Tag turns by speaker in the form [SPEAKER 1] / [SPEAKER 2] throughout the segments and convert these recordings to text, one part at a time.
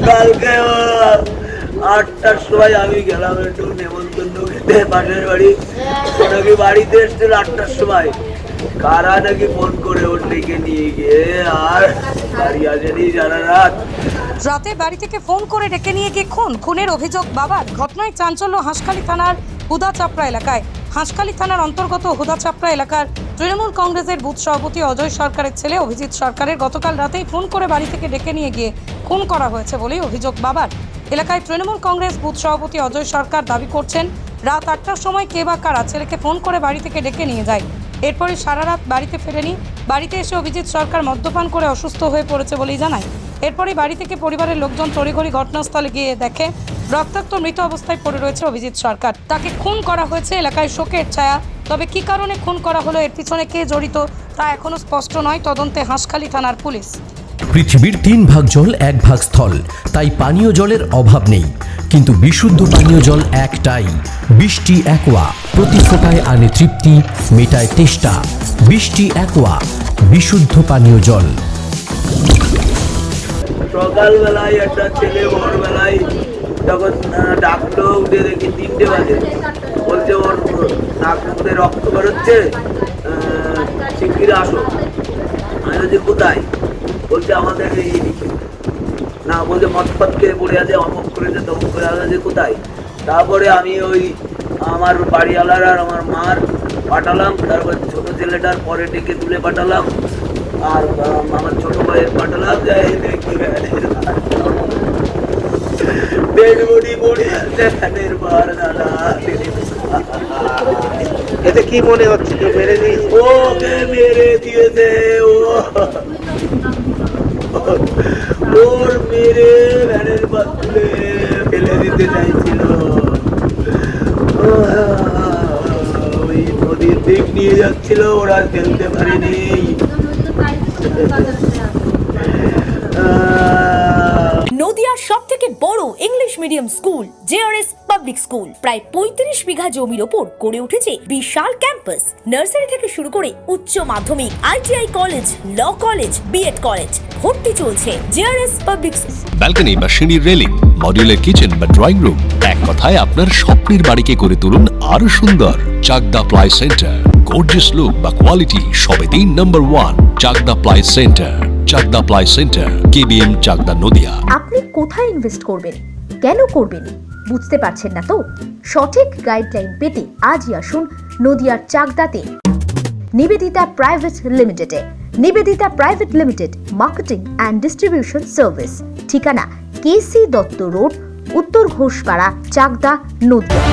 [SPEAKER 1] কালকে 8টার সময় আমি গেলাম একটু নেমন্তন্ন খেতে পাশের বাড়ি, নাকি বাড়িতে এসছিল 8টার সময়। কারা নাকি ফোন করে ওর ডেকে নিয়ে গিয়ে আর বাড়ি আসেনি সারা রাত।
[SPEAKER 2] রাতে বাড়ি থেকে ফোন করে ডেকে নিয়ে গিয়ে খুনের অভিযোগ বাবার। ঘটনায় চাঞ্চল্য হাঁসখালি থানার হুদাচাপড়া এলাকায়। হাঁসখালি থানার অন্তর্গত হুদাচাপড়া এলাকার তৃণমূল কংগ্রেসের বুথ সভাপতি অজয় সরকারের ছেলে অভিজিৎ সরকারের গতকাল রাতেই ফোন করে বাড়ি থেকে ডেকে নিয়ে গিয়ে খুন করা হয়েছে বলেই অভিযোগ বাবার। এলাকায় তৃণমূল কংগ্রেস বুথ সভাপতি অজয় সরকার দাবি করছেন, রাত 8টার সময় কে বা কারা ছেলেকে ফোন করে বাড়ি থেকে ডেকে নিয়ে যায়। এরপরে সারা রাত বাড়িতে ফেরেনি। বাড়িতে এসে অভিজিৎ সরকার মদ্যপান করে অসুস্থ হয়ে পড়েছে বলেই জানায়। এরপরই বাড়ি থেকে পরিবারের লোকজন তড়িঘড়ি ঘটনাস্থলে গিয়ে দেখে রক্তাক্ত মৃত অবস্থায় পড়ে রয়েছে অভিজিৎ সরকার। তাকে খুন করা হয়েছে। এলাকায় শোকের ছায়া। তবে কী কারণে খুন করা হলো, এর পিছনে কে জড়িত তা এখনও স্পষ্ট নয়। তদন্তে হাঁসখালি থানার পুলিশ।
[SPEAKER 3] পৃথিবীর 3 ভাগ জল 1 ভাগ স্থল, তাই পানীয় জলের অভাব নেই। কিন্তু বিশুদ্ধ পানীয় জল একটাই, বৃষ্টি অ্যাকোয়া। প্রতি ফোঁটায় আনে তৃপ্তি, মেটায় তেষ্টা। বৃষ্টি অ্যাকোয়া, বিশুদ্ধ পানীয় জল।
[SPEAKER 1] সকালবেলায় একটা ছেলে ভোরবেলায় যখন ডাকলো, উঠে দেখি 3টে বাজে। বলছে ওর নাক মুখে রক্ত বেরোচ্ছে, শিগগির আসো। আমি বলছি কোথায়? বলছে আমাদের এই দিকে। না, বলছে মদপথ খেয়ে পড়ে আছে, অমুক করেছে তমুক করে আছে। কোথায়? তারপরে আমি ওই আমার বাড়িওয়ালার আর আমার মার পাঠালাম। তারপর ছোট ছেলেটার পরে ডেকে তুলে পাঠালাম, আর আমার ছোট ভাইয়ের পাঠালাম। যাই দেখি
[SPEAKER 4] এতে কি মনে হচ্ছে কেউ মেরে দিয়েছে?
[SPEAKER 1] ওকে মেরে দিয়েছে। ওর মেরে ভ্যানের পাত্রে ফেলে দিতে চাইছিল। ওই নদীর দিক নিয়ে যাচ্ছিল, ওরা ফেলতে পারেনি।
[SPEAKER 5] নদিয়ার সবথেকে বড় English medium school JRS public school প্রায় 35 বিঘা জমির ওপর গড়ে উঠেছে বিশাল ক্যাম্পাস। নার্সারি থেকে শুরু করে উচ্চ মাধ্যমিক, ITI college, law college, BEd college, ভর্তি চলছে জেআরএস পাবলিক।
[SPEAKER 6] ব্যালকনি বা সিঁড়ির রেলিং, মডিউলার কিচেন বা ড্রয়িং রুম, এক কথায় আপনার স্বপ্নের বাড়িকে করে তুলুন আরো সুন্দর। Chakdah ply centre, gorgeous look বা কোয়ালিটি সবেতেই number 1। Chakdah ply centre, Chakdah ply centre, KBM, Chakdah, Nadia.
[SPEAKER 7] আপনি কোথায় ইনভেস্ট করবেন, কেন করবেন বুঝতে পারছেন না তো? সঠিক গাইডলাইন পেতে আজই আসুন নদিয়ার চাকদাতে নিবেদিতা প্রাইভেট লিমিটেডে। Nivedita private limited marketing and distribution service. ঠিকানা কেসি দত্ত রোড, উত্তর Ghoshpara, Chakdah, Nadia.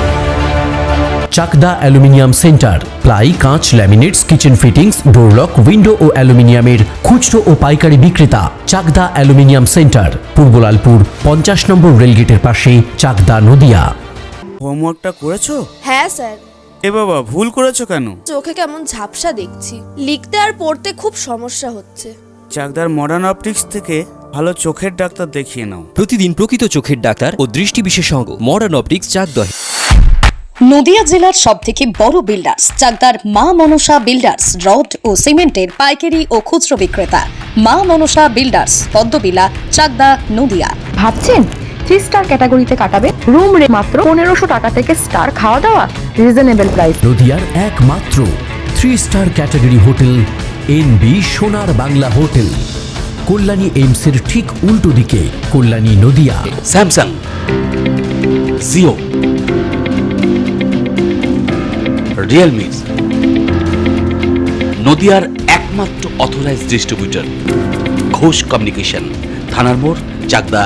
[SPEAKER 3] Chakdah aluminium centre, ply, কাঁচ, laminates, kitchen fittings, door lock, window ও অ্যালুমিনিয়ামের খুচরো ও পাইকারি বিক্রেতা। চাকদা অ্যালুমিনিয়াম সেন্টার, পূর্বলালপুর 50 নম্বর রেলগেটের পাশে, চাকদা, নদিয়া।
[SPEAKER 4] হোমওয়ার্কটা করেছো?
[SPEAKER 8] হ্যাঁ স্যার।
[SPEAKER 4] এ বাবা, ভুল করেছো কেন?
[SPEAKER 8] চোখে কেমন ঝাপসা দেখছি, লিখতে আর পড়তে খুব সমস্যা হচ্ছে।
[SPEAKER 4] চাকদার মডার্ন অপটিক্স থেকে ভালো চোখের ডাক্তার দেখিয়ে নাও।
[SPEAKER 9] প্রতিদিন প্রকৃত চোখের ডাক্তার ও দৃষ্টি বিশেষজ্ঞ মডার্ন অপটিক্স, চাকদহ।
[SPEAKER 2] নদিয়া জেলার সবথেকে বড় বিল্ডার্স চাকদার মা মনসা বিল্ডার্স, রড ও সিমেন্টের পাইকারি ও খুচরো বিক্রেতা। মা মনসা বিল্ডার্স, পদ্মবিলা, চাকদা, নদিয়া।
[SPEAKER 7] ভাবছেন 3 স্টার ক্যাটাগরিতে কাটাবেন? রুম রে মাত্র 1500 টাকা থেকে স্টার, খাওয়া দাওয়া রিজনেবল প্রাইস।
[SPEAKER 3] নদিয়ার একমাত্র 3 স্টার ক্যাটাগরি হোটেল এনবি সোনার বাংলা হোটেল, কল্যাণী এইমসের ঠিক উল্টো দিকে, কল্যাণী, নদিয়া।
[SPEAKER 10] স্যামসাং, জিও, রিয়েলমি, নদিয়ার একমাত্র অথরাইজড ডিস্ট্রিবিউটর ঘোষ কমিউনিকেশন, থানার মোড়, চাকদা।